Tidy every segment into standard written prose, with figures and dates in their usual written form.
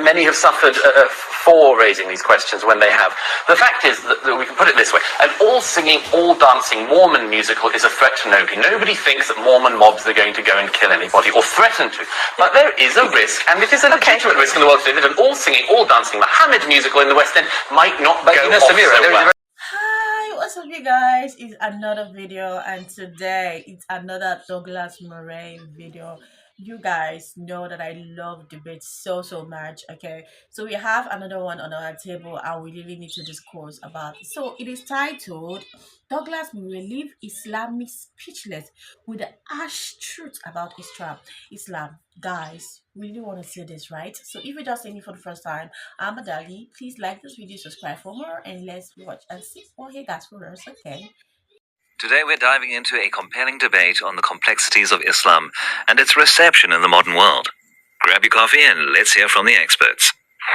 many have suffered for raising these questions when they have. The fact is that we can put it this way: an all-singing, all-dancing Mormon musical is a threat to nobody. Nobody thinks that Mormon mobs are going to go and kill anybody or threaten to. But there is a risk, and it is a legitimate risk in the world today, that an all-singing, all-dancing Muhammad musical in the West End might not go off so well. What's up, you guys? It's another video, and today it's another Douglas Murray video. You guys know that I love debate so much. Okay, so we have another one on our table and we really need to discourse about it. So it is titled Douglas Murray Leave Islamists Speechless with the harsh truth about Islam. Guys, we really want to see this, right? So if you're just seeing me for the first time, I'm Adali. Please like this video, subscribe for more, and let's watch and see what he got for us. Okay. Today we're diving into a compelling debate on the complexities of Islam and its reception in the modern world. Grab your coffee and let's hear from the experts.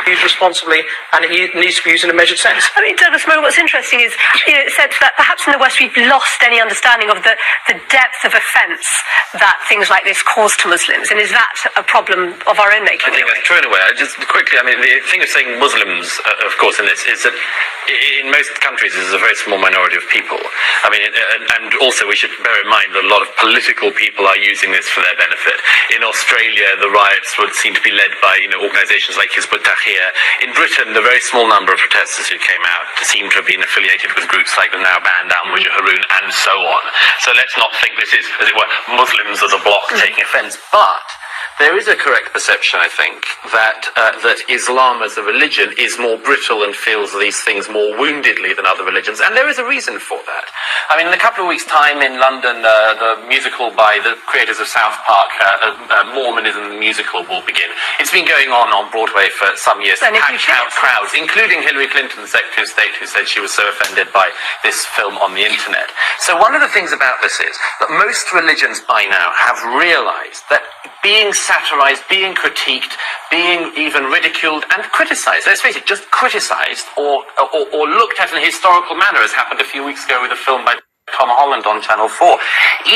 Used responsibly, and it needs to be used in a measured sense. I mean, Douglas Murray, what's interesting is, it said that perhaps in the West we've lost any understanding of the depth of offence that things like this cause to Muslims, and is that a problem of our own making? I think that's true in a way. Just quickly, I mean, the thing of saying Muslims, of course, in this, is that in most countries there's a very small minority of people. I mean, and also we should bear in mind that a lot of political people are using this for their benefit. In Australia, the riots would seem to be led by, organisations like Hizb ut-Tahrir. In Britain, the very small number of protesters who came out seem to have been affiliated with groups like the now banned Al-Mujahirun and so on. So let's not think this is, as it were, Muslims as a bloc taking offence. But there is a correct perception, I think, that Islam as a religion is more brittle and feels these things more woundedly than other religions, and there is a reason for that. I mean, in a couple of weeks' time in London, the musical by the creators of South Park, Mormonism the Musical, will begin. It's been going on Broadway for some years, packed out crowds, including Hillary Clinton, the Secretary of State, who said she was so offended by this film on the internet. So one of the things about this is that most religions by now have realised that being satirized, being critiqued, being even ridiculed and criticized, let's face it, just criticized or looked at in a historical manner, as happened a few weeks ago with a film by Tom Holland on Channel 4.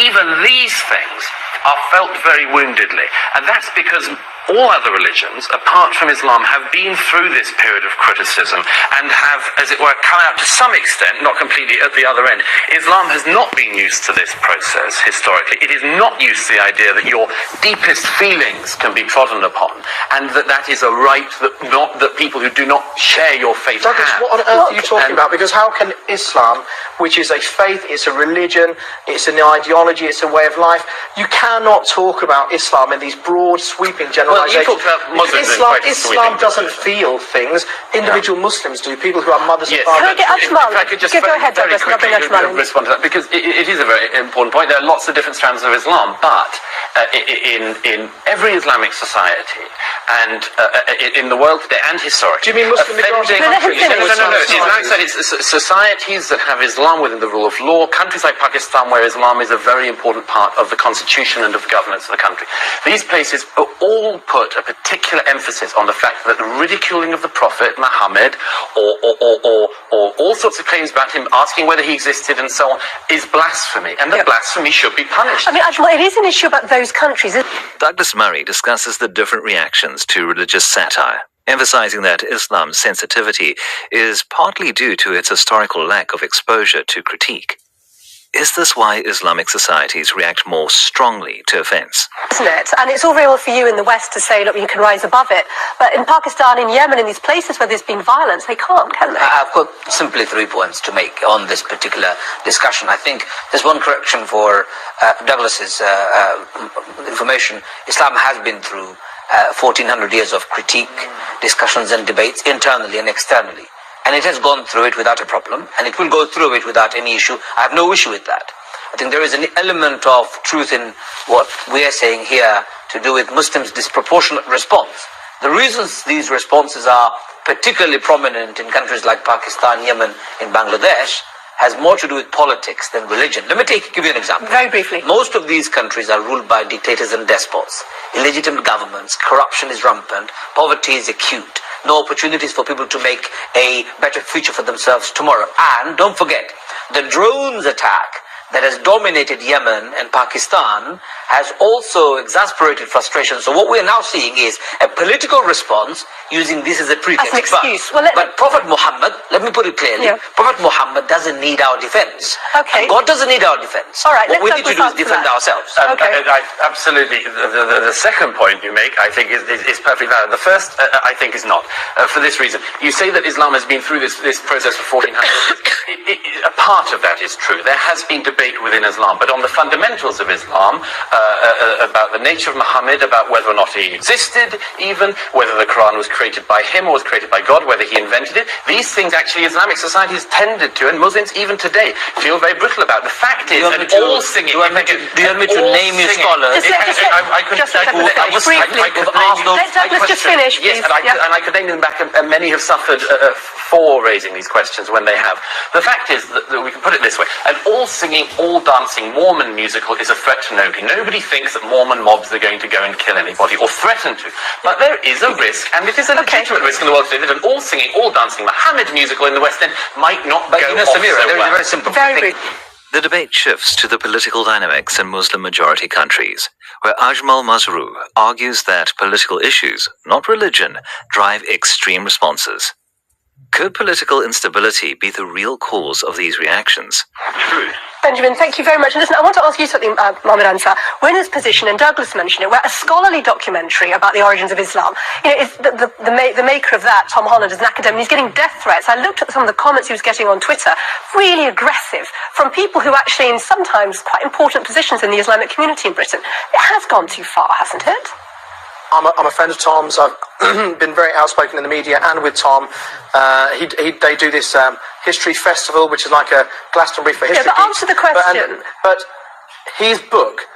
Even these things are felt very woundedly, and that's because all other religions, apart from Islam, have been through this period of criticism and have, as it were, come out to some extent, not completely at the other end. Islam has not been used to this process historically. It is not used to the idea that your deepest feelings can be trodden upon, and that is a right that people who do not share your faith Douglas, have. what on earth are you talking about? Because how can Islam, which is a faith, it's a religion, it's an ideology, it's a way of life, you cannot talk about Islam in these broad, sweeping generalizations. Well, you talked about Muslims. Islam doesn't feel things. Individual Muslims do. People who are mothers and fathers. If I could just go ahead, Douglas, respond to that, because it is a very important point. There are lots of different strands of Islam, but in every Islamic society and in the world today and historically, do you mean Muslim majority countries? No. It's societies that have Islam within the rule of law. Countries like Pakistan, where Islam is a very important part of the constitution and of the governance of the country. These places are all put a particular emphasis on the fact that the ridiculing of the Prophet Muhammad, or all sorts of claims about him, asking whether he existed and so on, is blasphemy, and that blasphemy should be punished. I mean, Ajmal, it is an issue about those countries. Douglas Murray discusses the different reactions to religious satire, emphasizing that Islam's sensitivity is partly due to its historical lack of exposure to critique. Is this why Islamic societies react more strongly to offence? Isn't it? And it's all very well for you in the West to say, look, you can rise above it. But in Pakistan, in Yemen, in these places where there's been violence, they can't, can they? I've got simply 3 points to make on this particular discussion. I think there's one correction for Douglas's information. Islam has been through 1400 years of critique, discussions and debates internally and externally. And it has gone through it without a problem, and it will go through it without any issue. I have no issue with that. I think there is an element of truth in what we are saying here to do with Muslims' disproportionate response. The reasons these responses are particularly prominent in countries like Pakistan, Yemen, and Bangladesh has more to do with politics than religion. Let me give you an example. Very briefly. Most of these countries are ruled by dictators and despots. Illegitimate governments, corruption is rampant, poverty is acute. No opportunities for people to make a better future for themselves tomorrow. And don't forget, the drones attack that has dominated Yemen and Pakistan has also exasperated frustration. So what we are now seeing is a political response using this as a pretext. As an excuse. But Prophet Muhammad, let me put it clearly, Prophet Muhammad doesn't need our defense. Okay. And God doesn't need our defense. All right, what we need to do is defend ourselves. Absolutely. The second point you make, I think, is perfectly valid. The first, I think, is not. For this reason. You say that Islam has been through this process for 1400 years. A part of that is true. There has been debate within Islam, but on the fundamentals of Islam, about the nature of Muhammad, about whether or not he existed, even whether the Quran was created by him or was created by God, whether he invented it, these things actually Islamic society has tended to, and Muslims even today feel very brittle about. The fact is that all singing... Do you want me to name your scholars? Let's just finish, please. Yes, and I could name them back, and many have suffered for raising these questions when they have. The fact is that we can put it this way: an all singing, all dancing Mormon musical is a threat to nobody. Nobody thinks that Mormon mobs are going to go and kill anybody or threaten to. But there is a risk, and it is a legitimate risk in the world today, that an all singing, all dancing Muhammad musical in the West End might not go off Samira, so well. Very simple. The debate shifts to the political dynamics in Muslim-majority countries, where Ajmal Mazrou argues that political issues, not religion, drive extreme responses. Could political instability be the real cause of these reactions? Benjamin, thank you very much. And listen, I want to ask you something, Mohammed Ansar. We're in this position, and Douglas mentioned it, where a scholarly documentary about the origins of Islam, is the maker of that, Tom Holland, is an academic. He's getting death threats. I looked at some of the comments he was getting on Twitter, really aggressive, from people who actually in sometimes quite important positions in the Islamic community in Britain. It has gone too far, hasn't it? I'm a friend of Tom's. I've been very outspoken in the media and with Tom. They do this history festival, which is like a Glastonbury for history. Yeah, but answer the question. But his book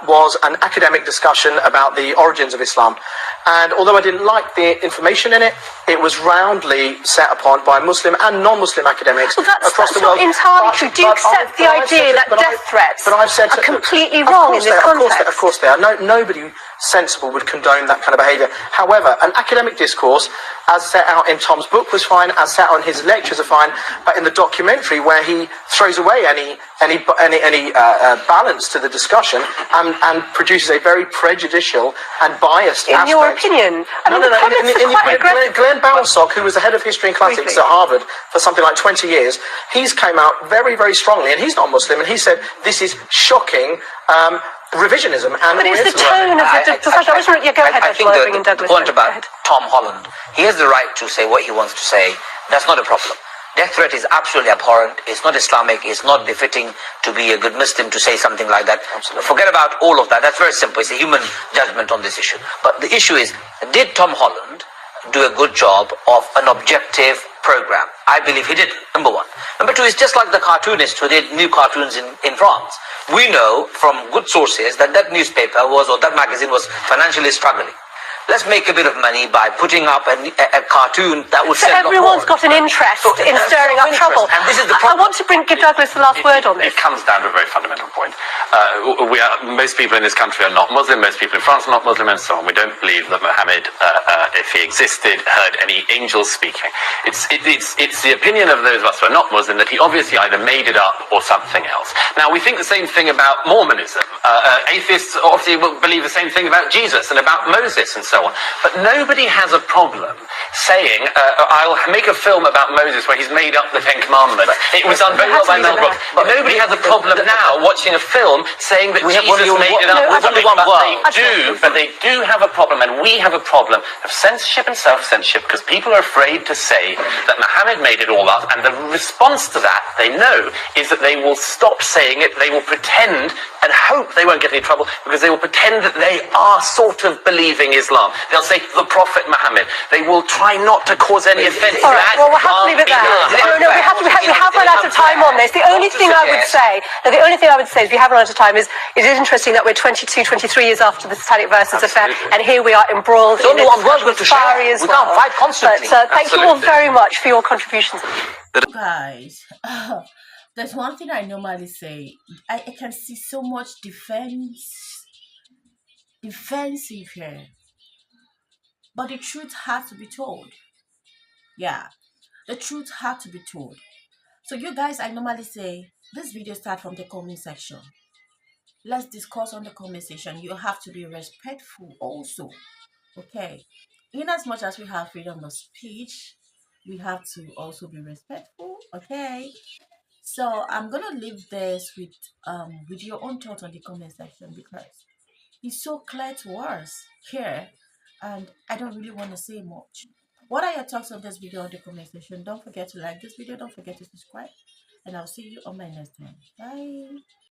was an academic discussion about the origins of Islam. And although I didn't like the information in it, it was roundly set upon by Muslim and non-Muslim academics across the world. That's not entirely true. Do you accept the idea that death threats are completely wrong in this context? Of course they are. Nobody sensible would condone that kind of behaviour. However, an academic discourse, as set out in Tom's book, was fine, as set out in his lectures are fine, but in the documentary, where he throws away any balance to the discussion and produces a very prejudicial and biased aspect. In your opinion? Glenn Bowersock, who was the head of history and classics at Harvard for something like 20 years, he's came out very, very strongly, and he's not Muslim, and he said this is shocking revisionism. But it's the tone of the profession. Go ahead. I think the point about Tom Holland, he has the right to say what he wants to say. That's not a problem. Death threat is absolutely abhorrent. It's not Islamic. It's not befitting to be a good Muslim to say something like that. Absolutely. Forget about all of that. That's very simple. It's a human judgment on this issue. But the issue is, did Tom Holland do a good job of an objective program? I believe he did, number one. Number two is just like the cartoonist who did new cartoons in France. We know from good sources that newspaper or that magazine was financially struggling. Let's make a bit of money by putting up a cartoon that would sell. Everyone's got an interest in stirring up trouble. And this is the problem. I want to give Douglas the last word on this. It comes down to a very fundamental point. Most people in this country are not Muslim. Most people in France are not Muslim, and so on. We don't believe that Muhammad, if he existed, heard any angels speaking. It's the opinion of those of us who are not Muslim that he obviously either made it up or something else. Now, we think the same thing about Mormonism. Atheists obviously will believe the same thing about Jesus and about Moses and so on. But nobody has a problem saying, I'll make a film about Moses where he's made up the Ten Commandments. It was done very well by Mel Brooks. But nobody has a problem now watching a film saying that Jesus made it up. But they do have a problem, and we have a problem of censorship and self-censorship, because people are afraid to say that Muhammad made it all up, and the response to that, they know, is that they will stop saying it, they will pretend and hope they won't get any trouble, because they will pretend that they are sort of believing Islam. They'll say the Prophet Muhammad. They will try not to cause any offence. All right, well, we'll have to leave it there. No, we have run out of time on this. The only thing I would say is we have run out of time. It is interesting that we're 22, 23 years after the Satanic Verses affair, and here we are embroiled in it. We can't fight constantly. But thank you all very much for your contributions. Guys, there's one thing I normally say. I can see so much defensive here. But the truth had to be told. Yeah, the truth had to be told. So you guys, I normally say this video start from the comment section. Let's discuss on the comment section. You have to be respectful also. Okay. In as much as we have freedom of speech, we have to also be respectful. Okay. So I'm gonna leave this with your own thoughts on the comment section, because it's so clear to us here, and I don't really want to say much. What are your thoughts on this video on the comment section? Don't forget to like this video, don't forget to subscribe, and I'll see you on my next one. Bye.